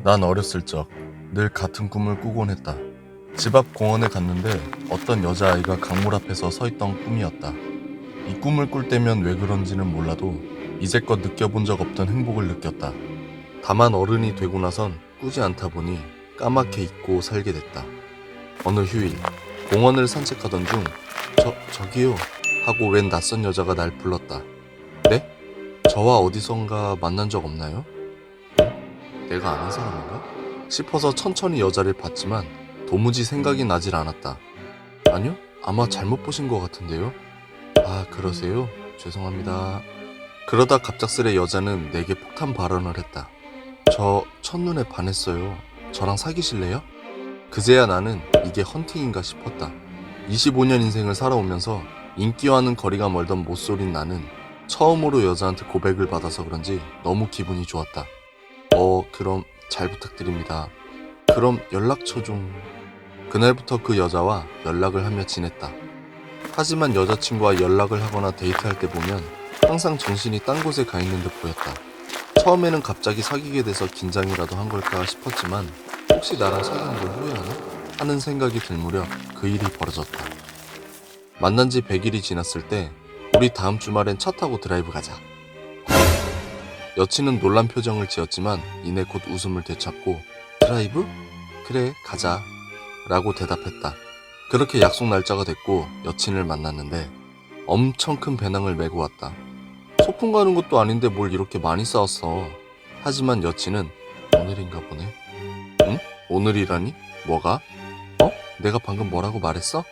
난 어렸을 적 늘 같은 꿈을 꾸곤 했다. 집 앞 공원에 갔는데 어떤 여자아이가 강물 앞에서 서 있던 꿈이었다. 이 꿈을 꿀 때면 왜 그런지는 몰라도 이제껏 느껴본 적 없던 행복을 느꼈다. 다만 어른이 되고 나선 꾸지 않다 보니 까맣게 잊고 살게 됐다. 어느 휴일 공원을 산책하던 중 저기요 하고 웬 낯선 여자가 날 불렀다. 네? 저와 어디선가 만난 적 없나요? 내가 아는 사람인가? 싶어서 천천히 여자를 봤지만 도무지 생각이 나질 않았다. 아니요? 아마 잘못 보신 것 같은데요? 아, 그러세요? 죄송합니다. 그러다 갑작스레 여자는 내게 폭탄 발언을 했다. 저 첫눈에 반했어요. 저랑 사귀실래요? 그제야 나는 이게 헌팅인가 싶었다. 25년 인생을 살아오면서 인기와는 거리가 멀던 못소린 나는 처음으로 여자한테 고백을 받아서 그런지 너무 기분이 좋았다. 그럼 잘 부탁드립니다. 그럼 연락처 좀... 그날부터 그 여자와 연락을 하며 지냈다. 하지만 여자친구와 연락을 하거나 데이트할 때 보면 항상 정신이 딴 곳에 가 있는 듯 보였다. 처음에는 갑자기 사귀게 돼서 긴장이라도 한 걸까 싶었지만 혹시 나랑 사귀는 걸 후회하나? 하는 생각이 들 무렵 그 일이 벌어졌다. 만난 지 100일이 지났을 때 우리 다음 주말엔 차 타고 드라이브 가자. 여친은 놀란 표정을 지었지만 이내 곧 웃음을 되찾고 드라이브? 그래 가자 라고 대답했다. 그렇게 약속 날짜가 됐고 여친을 만났는데 엄청 큰 배낭을 메고 왔다. 소풍 가는 것도 아닌데 뭘 이렇게 많이 싸웠어. 하지만 여친은 오늘인가 보네. 응? 오늘이라니? 뭐가? 내가 방금 뭐라고 말했어?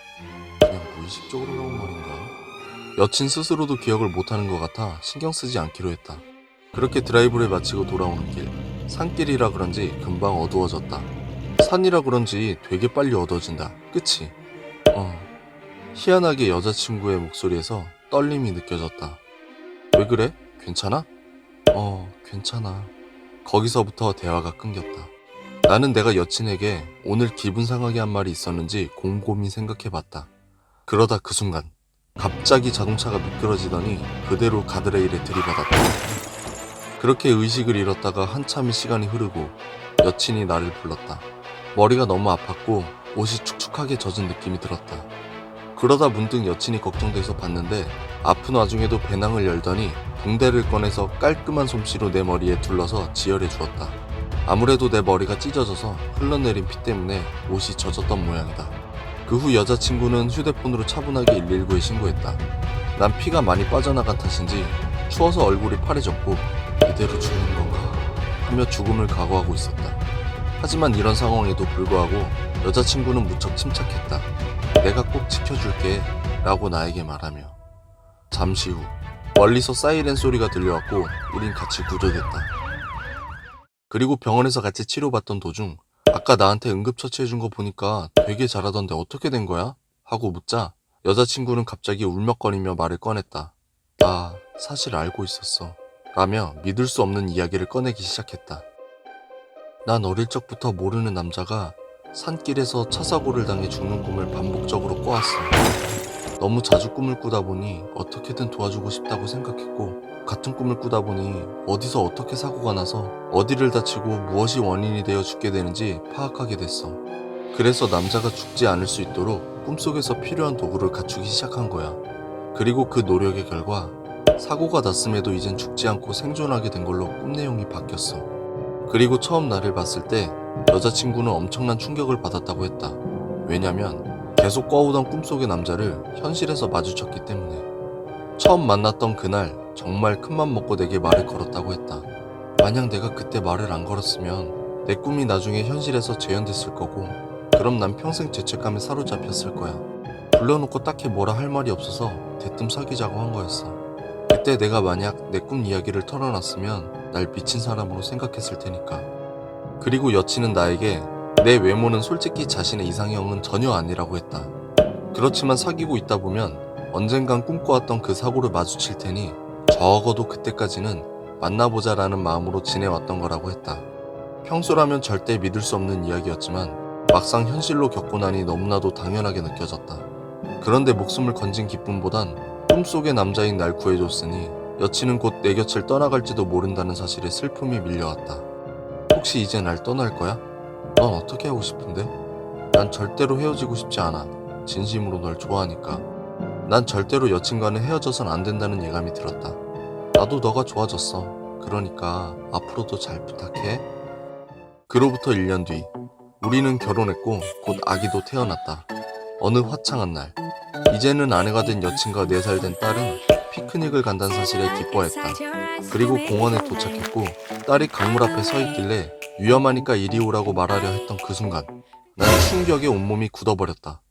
그냥 무의식적으로 나온 말인가? 여친 스스로도 기억을 못하는 것 같아 신경 쓰지 않기로 했다. 그렇게 드라이브를 마치고 돌아오는 길, 산길이라 그런지 금방 어두워졌다. 산이라 그런지 되게 빨리 어두워진다. 그치? 희한하게 여자친구의 목소리에서 떨림이 느껴졌다. 왜 그래? 괜찮아? 괜찮아. 거기서부터 대화가 끊겼다. 나는 내가 여친에게 오늘 기분 상하게 한 말이 있었는지 곰곰이 생각해봤다. 그러다 그 순간 갑자기 자동차가 미끄러지더니 그대로 가드레일에 들이받았다. 그렇게 의식을 잃었다가 한참의 시간이 흐르고 여친이 나를 불렀다. 머리가 너무 아팠고 옷이 축축하게 젖은 느낌이 들었다. 그러다 문득 여친이 걱정돼서 봤는데 아픈 와중에도 배낭을 열더니 붕대를 꺼내서 깔끔한 솜씨로 내 머리에 둘러서 지혈해 주었다. 아무래도 내 머리가 찢어져서 흘러내린 피 때문에 옷이 젖었던 모양이다. 그 후 여자친구는 휴대폰으로 차분하게 119에 신고했다. 난 피가 많이 빠져나간 탓인지 추워서 얼굴이 파래졌고 이대로 죽는 건가 하며 죽음을 각오하고 있었다. 하지만 이런 상황에도 불구하고 여자친구는 무척 침착했다. 내가 꼭 지켜줄게 라고 나에게 말하며 잠시 후 멀리서 사이렌 소리가 들려왔고 우린 같이 구조됐다. 그리고 병원에서 같이 치료받던 도중 아까 나한테 응급처치해준 거 보니까 되게 잘하던데 어떻게 된 거야? 하고 묻자 여자친구는 갑자기 울먹거리며 말을 꺼냈다. 나 사실 알고 있었어 라며 믿을 수 없는 이야기를 꺼내기 시작했다. 난 어릴 적부터 모르는 남자가 산길에서 차 사고를 당해 죽는 꿈을 반복적으로 꿔왔어. 너무 자주 꿈을 꾸다 보니 어떻게든 도와주고 싶다고 생각했고 같은 꿈을 꾸다 보니 어디서 어떻게 사고가 나서 어디를 다치고 무엇이 원인이 되어 죽게 되는지 파악하게 됐어. 그래서 남자가 죽지 않을 수 있도록 꿈속에서 필요한 도구를 갖추기 시작한 거야. 그리고 그 노력의 결과 사고가 났음에도 이젠 죽지 않고 생존하게 된 걸로 꿈 내용이 바뀌었어. 그리고 처음 나를 봤을 때 여자친구는 엄청난 충격을 받았다고 했다. 왜냐면 계속 꿔오던 꿈속의 남자를 현실에서 마주쳤기 때문에. 처음 만났던 그날 정말 큰맘 먹고 내게 말을 걸었다고 했다. 만약 내가 그때 말을 안 걸었으면 내 꿈이 나중에 현실에서 재현됐을 거고 그럼 난 평생 죄책감에 사로잡혔을 거야. 불러놓고 딱히 뭐라 할 말이 없어서 대뜸 사귀자고 한 거였어. 그때 내가 만약 내 꿈 이야기를 털어놨으면 날 미친 사람으로 생각했을 테니까. 그리고 여친은 나에게 내 외모는 솔직히 자신의 이상형은 전혀 아니라고 했다. 그렇지만 사귀고 있다 보면 언젠간 꿈꿔왔던 그 사고를 마주칠 테니 적어도 그때까지는 만나보자 라는 마음으로 지내왔던 거라고 했다. 평소라면 절대 믿을 수 없는 이야기였지만 막상 현실로 겪고 나니 너무나도 당연하게 느껴졌다. 그런데 목숨을 건진 기쁨보단 꿈속의 남자인 날 구해줬으니 여친은 곧 내 곁을 떠나갈지도 모른다는 사실에 슬픔이 밀려왔다. 혹시 이제 날 떠날 거야? 넌 어떻게 하고 싶은데? 난 절대로 헤어지고 싶지 않아. 진심으로 널 좋아하니까. 난 절대로 여친과는 헤어져선 안 된다는 예감이 들었다. 나도 너가 좋아졌어. 그러니까 앞으로도 잘 부탁해. 그로부터 1년 뒤, 우리는 결혼했고 곧 아기도 태어났다. 어느 화창한 날, 이제는 아내가 된 여친과 4살 된 딸은 피크닉을 간다는 사실에 기뻐했다. 그리고 공원에 도착했고 딸이 강물 앞에 서 있길래 위험하니까 이리 오라고 말하려 했던 그 순간, 난 충격에 온몸이 굳어버렸다.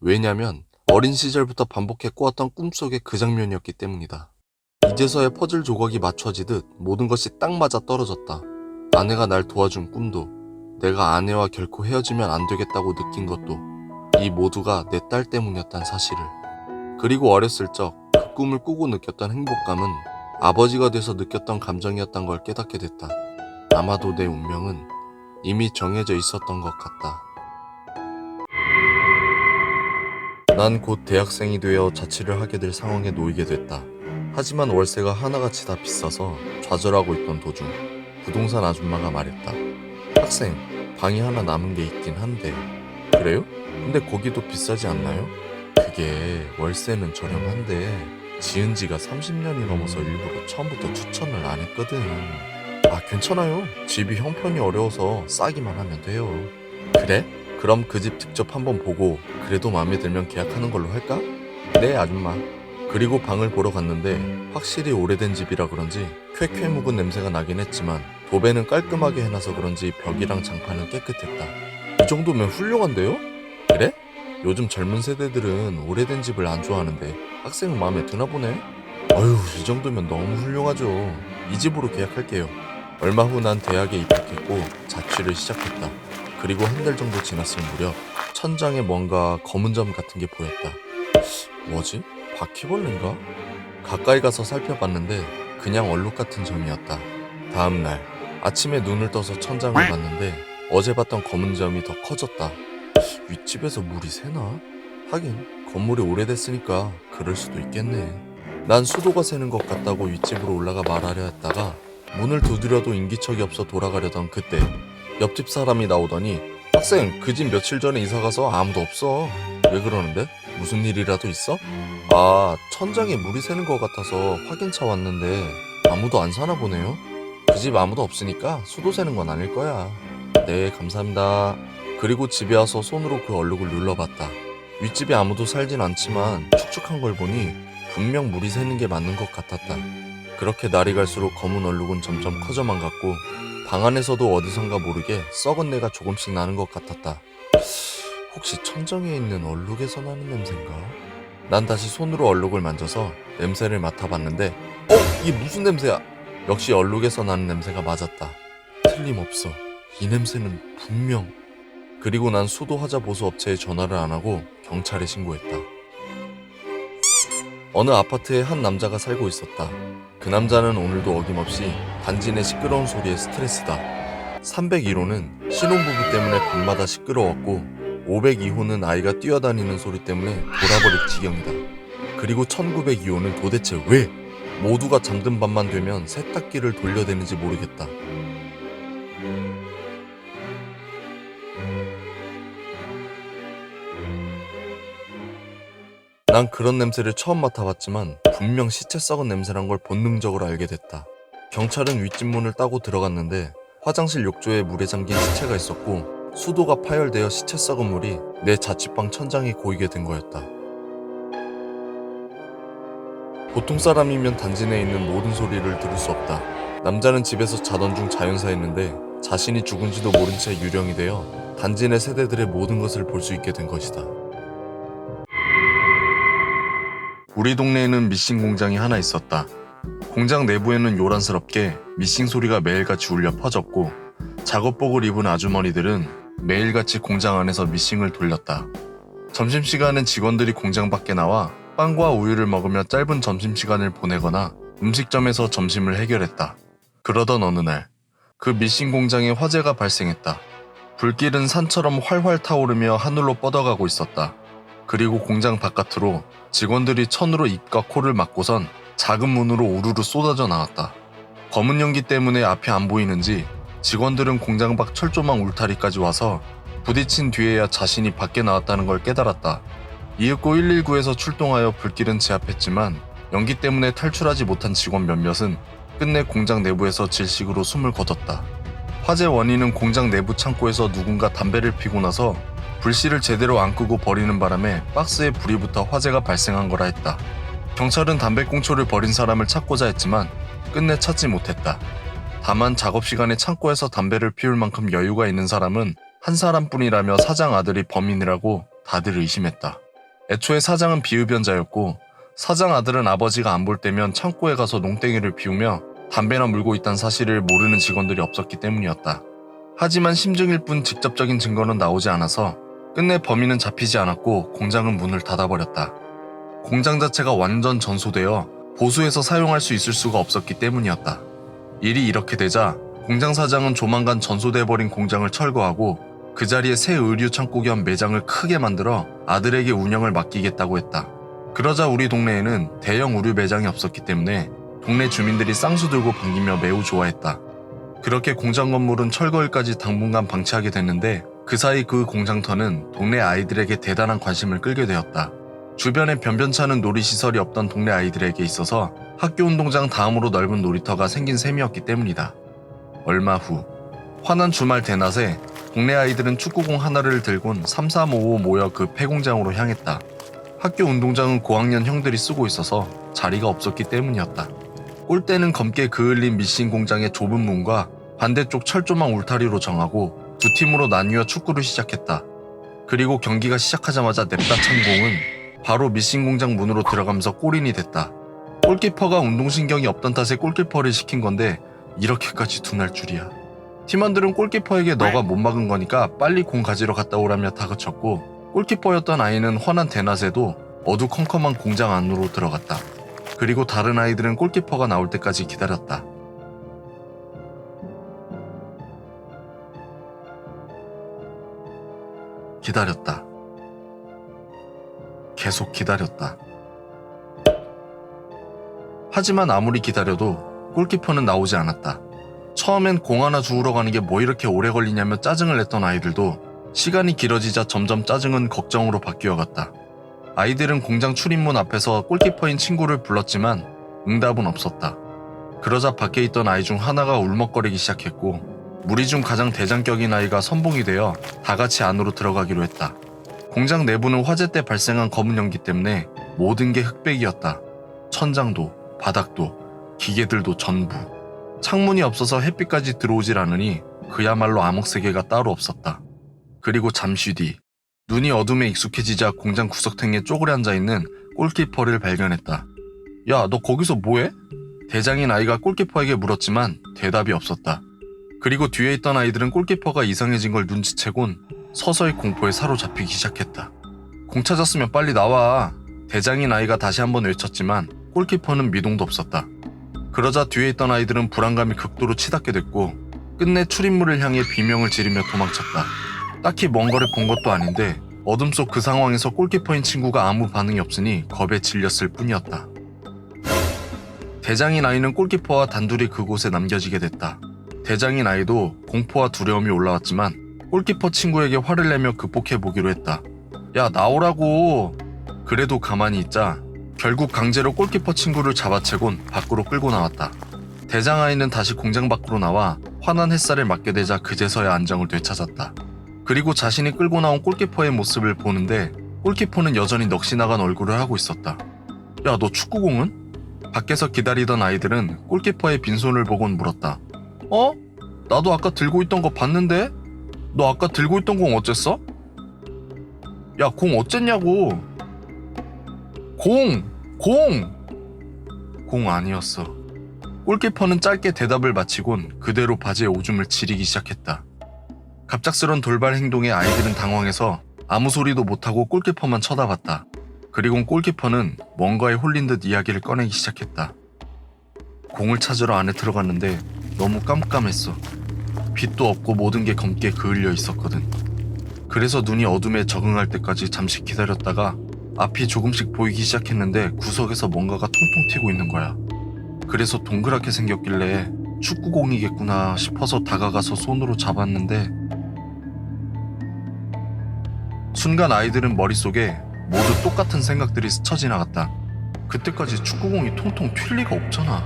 왜냐면 어린 시절부터 반복해 꾸었던 꿈속의 그 장면이었기 때문이다. 이제서야 퍼즐 조각이 맞춰지듯 모든 것이 딱 맞아 떨어졌다. 아내가 날 도와준 꿈도, 내가 아내와 결코 헤어지면 안 되겠다고 느낀 것도, 이 모두가 내 딸 때문이었단 사실을. 그리고 어렸을 적 그 꿈을 꾸고 느꼈던 행복감은 아버지가 돼서 느꼈던 감정이었던 걸 깨닫게 됐다. 아마도 내 운명은 이미 정해져 있었던 것 같다. 난 곧 대학생이 되어 자취를 하게 될 상황에 놓이게 됐다. 하지만 월세가 하나같이 다 비싸서 좌절하고 있던 도중 부동산 아줌마가 말했다. 학생, 방이 하나 남은 게 있긴 한데. 그래요? 근데 거기도 비싸지 않나요? 그게 월세는 저렴한데 지은 지가 30년이 넘어서 일부러 처음부터 추천을 안 했거든. 아, 괜찮아요. 집이 형편이 어려워서 싸기만 하면 돼요. 그래? 그럼 그 집 직접 한번 보고 그래도 마음에 들면 계약하는 걸로 할까? 네, 아줌마. 그리고 방을 보러 갔는데 확실히 오래된 집이라 그런지 쾌쾌 묵은 냄새가 나긴 했지만 도배는 깔끔하게 해놔서 그런지 벽이랑 장판은 깨끗했다. 이 정도면 훌륭한데요? 그래? 요즘 젊은 세대들은 오래된 집을 안 좋아하는데 학생은 마음에 드나 보네? 어휴, 이 정도면 너무 훌륭하죠. 이 집으로 계약할게요. 얼마 후 난 대학에 입학했고 자취를 시작했다. 그리고 한 달 정도 지났을 무렵 천장에 뭔가 검은 점 같은 게 보였다. 뭐지? 바퀴벌레인가? 가까이 가서 살펴봤는데 그냥 얼룩 같은 점이었다. 다음날 아침에 눈을 떠서 천장을 봤는데 어제 봤던 검은 점이 더 커졌다. 윗집에서 물이 새나? 하긴 건물이 오래됐으니까 그럴 수도 있겠네. 난 수도가 새는 것 같다고 윗집으로 올라가 말하려 했다가 문을 두드려도 인기척이 없어 돌아가려던 그때 옆집 사람이 나오더니 학생, 그 집 며칠 전에 이사가서 아무도 없어. 왜 그러는데? 무슨 일이라도 있어? 아, 천장에 물이 새는 것 같아서 확인차 왔는데 아무도 안 사나 보네요. 그 집 아무도 없으니까 수도 새는 건 아닐 거야. 네, 감사합니다. 그리고 집에 와서 손으로 그 얼룩을 눌러봤다. 윗집에 아무도 살진 않지만 축축한 걸 보니 분명 물이 새는 게 맞는 것 같았다. 그렇게 날이 갈수록 검은 얼룩은 점점 커져만 갔고 방 안에서도 어디선가 모르게 썩은 내가 조금씩 나는 것 같았다. 혹시 천정에 있는 얼룩에서 나는 냄새인가? 난 다시 손으로 얼룩을 만져서 냄새를 맡아봤는데 이게 무슨 냄새야? 역시 얼룩에서 나는 냄새가 맞았다. 틀림없어. 이 냄새는 분명. 그리고 난 수도 화자 보수 업체에 전화를 안 하고 경찰에 신고했다. 어느 아파트에 한 남자가 살고 있었다. 그 남자는 오늘도 어김없이 단지 내 시끄러운 소리에 스트레스다. 301호는 신혼부부 때문에 밤마다 시끄러웠고 502호는 아이가 뛰어다니는 소리 때문에 돌아버릴 지경이다. 그리고 1902호는 도대체 왜 모두가 잠든 밤만 되면 세탁기를 돌려대는지 모르겠다. 난 그런 냄새를 처음 맡아봤지만 분명 시체 썩은 냄새란 걸 본능적으로 알게 됐다. 경찰은 윗집 문을 따고 들어갔는데 화장실 욕조에 물에 잠긴 시체가 있었고 수도가 파열되어 시체 썩은 물이 내 자취방 천장에 고이게 된 거였다. 보통 사람이면 단지 내에 있는 모든 소리를 들을 수 없다. 남자는 집에서 자던 중 자연사했는데 자신이 죽은지도 모른 채 유령이 되어 단지 내 세대들의 모든 것을 볼 수 있게 된 것이다. 우리 동네에는 미싱 공장이 하나 있었다. 공장 내부에는 요란스럽게 미싱 소리가 매일같이 울려 퍼졌고 작업복을 입은 아주머니들은 매일같이 공장 안에서 미싱을 돌렸다. 점심시간엔 직원들이 공장 밖에 나와 빵과 우유를 먹으며 짧은 점심시간을 보내거나 음식점에서 점심을 해결했다. 그러던 어느 날, 그 미싱 공장에 화재가 발생했다. 불길은 산처럼 활활 타오르며 하늘로 뻗어가고 있었다. 그리고 공장 바깥으로 직원들이 천으로 입과 코를 막고선 작은 문으로 우르르 쏟아져 나왔다. 검은 연기 때문에 앞이 안 보이는지 직원들은 공장 밖 철조망 울타리까지 와서 부딪힌 뒤에야 자신이 밖에 나왔다는 걸 깨달았다. 이윽고 119에서 출동하여 불길은 제압했지만 연기 때문에 탈출하지 못한 직원 몇몇은 끝내 공장 내부에서 질식으로 숨을 거뒀다. 화재 원인은 공장 내부 창고에서 누군가 담배를 피고 나서 불씨를 제대로 안 끄고 버리는 바람에 박스에 불이 붙어 화재가 발생한 거라 했다. 경찰은 담배꽁초를 버린 사람을 찾고자 했지만 끝내 찾지 못했다. 다만 작업 시간에 창고에서 담배를 피울 만큼 여유가 있는 사람은 한 사람뿐이라며 사장 아들이 범인이라고 다들 의심했다. 애초에 사장은 비흡연자였고 사장 아들은 아버지가 안 볼 때면 창고에 가서 농땡이를 피우며 담배나 물고 있다는 사실을 모르는 직원들이 없었기 때문이었다. 하지만 심증일 뿐 직접적인 증거는 나오지 않아서 끝내 범인은 잡히지 않았고 공장은 문을 닫아버렸다. 공장 자체가 완전 전소되어 보수해서 사용할 수 있을 수가 없었기 때문이었다. 일이 이렇게 되자 공장 사장은 조만간 전소돼버린 공장을 철거하고 그 자리에 새 의류 창고 겸 매장을 크게 만들어 아들에게 운영을 맡기겠다고 했다. 그러자 우리 동네에는 대형 의류 매장이 없었기 때문에 동네 주민들이 쌍수 들고 반기며 매우 좋아했다. 그렇게 공장 건물은 철거일까지 당분간 방치하게 됐는데 그 사이 그 공장터는 동네 아이들에게 대단한 관심을 끌게 되었다. 주변에 변변찮은 놀이시설이 없던 동네 아이들에게 있어서 학교 운동장 다음으로 넓은 놀이터가 생긴 셈이었기 때문이다. 얼마 후 환한 주말 대낮에 동네 아이들은 축구공 하나를 들곤 3355 모여 그 폐공장으로 향했다. 학교 운동장은 고학년 형들이 쓰고 있어서 자리가 없었기 때문이었다. 골대는 검게 그을린 미싱 공장의 좁은 문과 반대쪽 철조망 울타리로 정하고 두 팀으로 나뉘어 축구를 시작했다. 그리고 경기가 시작하자마자 냅다 찬 공은 바로 미싱 공장 문으로 들어가면서 골인이 됐다. 골키퍼가 운동신경이 없던 탓에 골키퍼를 시킨 건데 이렇게까지 둔할 줄이야. 팀원들은 골키퍼에게 너가 못 막은 거니까 빨리 공 가지러 갔다 오라며 다그쳤고 골키퍼였던 아이는 환한 대낮에도 어두컴컴한 공장 안으로 들어갔다. 그리고 다른 아이들은 골키퍼가 나올 때까지 기다렸다. 기다렸다. 계속 기다렸다. 하지만 아무리 기다려도 골키퍼는 나오지 않았다. 처음엔 공 하나 주우러 가는 게 뭐 이렇게 오래 걸리냐며 짜증을 냈던 아이들도 시간이 길어지자 점점 짜증은 걱정으로 바뀌어갔다. 아이들은 공장 출입문 앞에서 골키퍼인 친구를 불렀지만 응답은 없었다. 그러자 밖에 있던 아이 중 하나가 울먹거리기 시작했고 무리 중 가장 대장격인 아이가 선봉이 되어 다 같이 안으로 들어가기로 했다. 공장 내부는 화재 때 발생한 검은 연기 때문에 모든 게 흑백이었다. 천장도, 바닥도, 기계들도 전부. 창문이 없어서 햇빛까지 들어오질 않으니 그야말로 암흑세계가 따로 없었다. 그리고 잠시 뒤 눈이 어둠에 익숙해지자 공장 구석탱이에 쪼그려 앉아있는 골키퍼를 발견했다. 야, 너 거기서 뭐해? 대장인 아이가 골키퍼에게 물었지만 대답이 없었다. 그리고 뒤에 있던 아이들은 골키퍼가 이상해진 걸 눈치채곤 서서히 공포에 사로잡히기 시작했다. 공 찾았으면 빨리 나와. 대장인 아이가 다시 한번 외쳤지만 골키퍼는 미동도 없었다. 그러자 뒤에 있던 아이들은 불안감이 극도로 치닫게 됐고 끝내 출입문을 향해 비명을 지르며 도망쳤다. 딱히 뭔가를 본 것도 아닌데 어둠 속 그 상황에서 골키퍼인 친구가 아무 반응이 없으니 겁에 질렸을 뿐이었다. 대장인 아이는 골키퍼와 단둘이 그곳에 남겨지게 됐다. 대장인 아이도 공포와 두려움이 올라왔지만 골키퍼 친구에게 화를 내며 극복해보기로 했다. 야, 나오라고. 그래도 가만히 있자 결국 강제로 골키퍼 친구를 잡아채곤 밖으로 끌고 나왔다. 대장 아이는 다시 공장 밖으로 나와 환한 햇살을 맞게 되자 그제서야 안정을 되찾았다. 그리고 자신이 끌고 나온 골키퍼의 모습을 보는데 골키퍼는 여전히 넋이 나간 얼굴을 하고 있었다. 야, 너 축구공은? 밖에서 기다리던 아이들은 골키퍼의 빈손을 보곤 물었다. 어? 나도 아까 들고 있던 거 봤는데? 너 아까 들고 있던 공 어쨌어? 야, 공 어쨌냐고. 공 아니었어. 골키퍼는 짧게 대답을 마치곤 그대로 바지에 오줌을 지리기 시작했다. 갑작스런 돌발 행동에 아이들은 당황해서 아무 소리도 못하고 골키퍼만 쳐다봤다. 그리고 골키퍼는 뭔가에 홀린 듯 이야기를 꺼내기 시작했다. 공을 찾으러 안에 들어갔는데 너무 깜깜했어. 빛도 없고 모든 게 검게 그을려 있었거든. 그래서 눈이 어둠에 적응할 때까지 잠시 기다렸다가 앞이 조금씩 보이기 시작했는데 구석에서 뭔가가 통통 튀고 있는 거야. 그래서 동그랗게 생겼길래 축구공이겠구나 싶어서 다가가서 손으로 잡았는데 순간 아이들은 머릿속에 모두 똑같은 생각들이 스쳐 지나갔다. 그때까지 축구공이 통통 튈 리가 없잖아.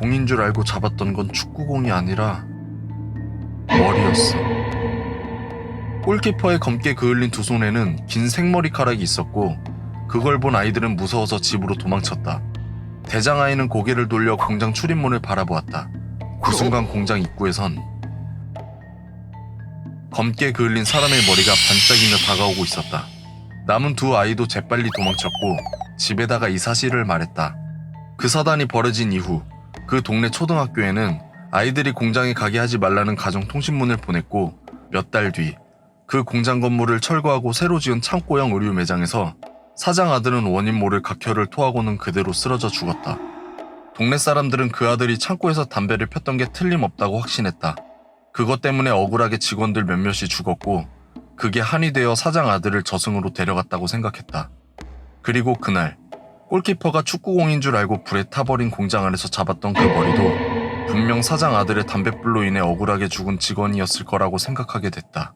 공인 줄 알고 잡았던 건 축구공이 아니라 머리였어. 골키퍼의 검게 그을린 두 손에는 긴 생머리카락이 있었고 그걸 본 아이들은 무서워서 집으로 도망쳤다. 대장아이는 고개를 돌려 공장 출입문을 바라보았다. 그 순간 공장 입구에선 검게 그을린 사람의 머리가 반짝이며 다가오고 있었다. 남은 두 아이도 재빨리 도망쳤고 집에다가 이 사실을 말했다. 그 사단이 벌어진 이후 그 동네 초등학교에는 아이들이 공장에 가게 하지 말라는 가정통신문을 보냈고 몇 달 뒤 그 공장 건물을 철거하고 새로 지은 창고형 의류 매장에서 사장 아들은 원인 모를 각혈을 토하고는 그대로 쓰러져 죽었다. 동네 사람들은 그 아들이 창고에서 담배를 폈던 게 틀림없다고 확신했다. 그것 때문에 억울하게 직원들 몇몇이 죽었고 그게 한이 되어 사장 아들을 저승으로 데려갔다고 생각했다. 그리고 그날 골키퍼가 축구공인 줄 알고 불에 타버린 공장 안에서 잡았던 그 머리도 분명 사장 아들의 담뱃불로 인해 억울하게 죽은 직원이었을 거라고 생각하게 됐다.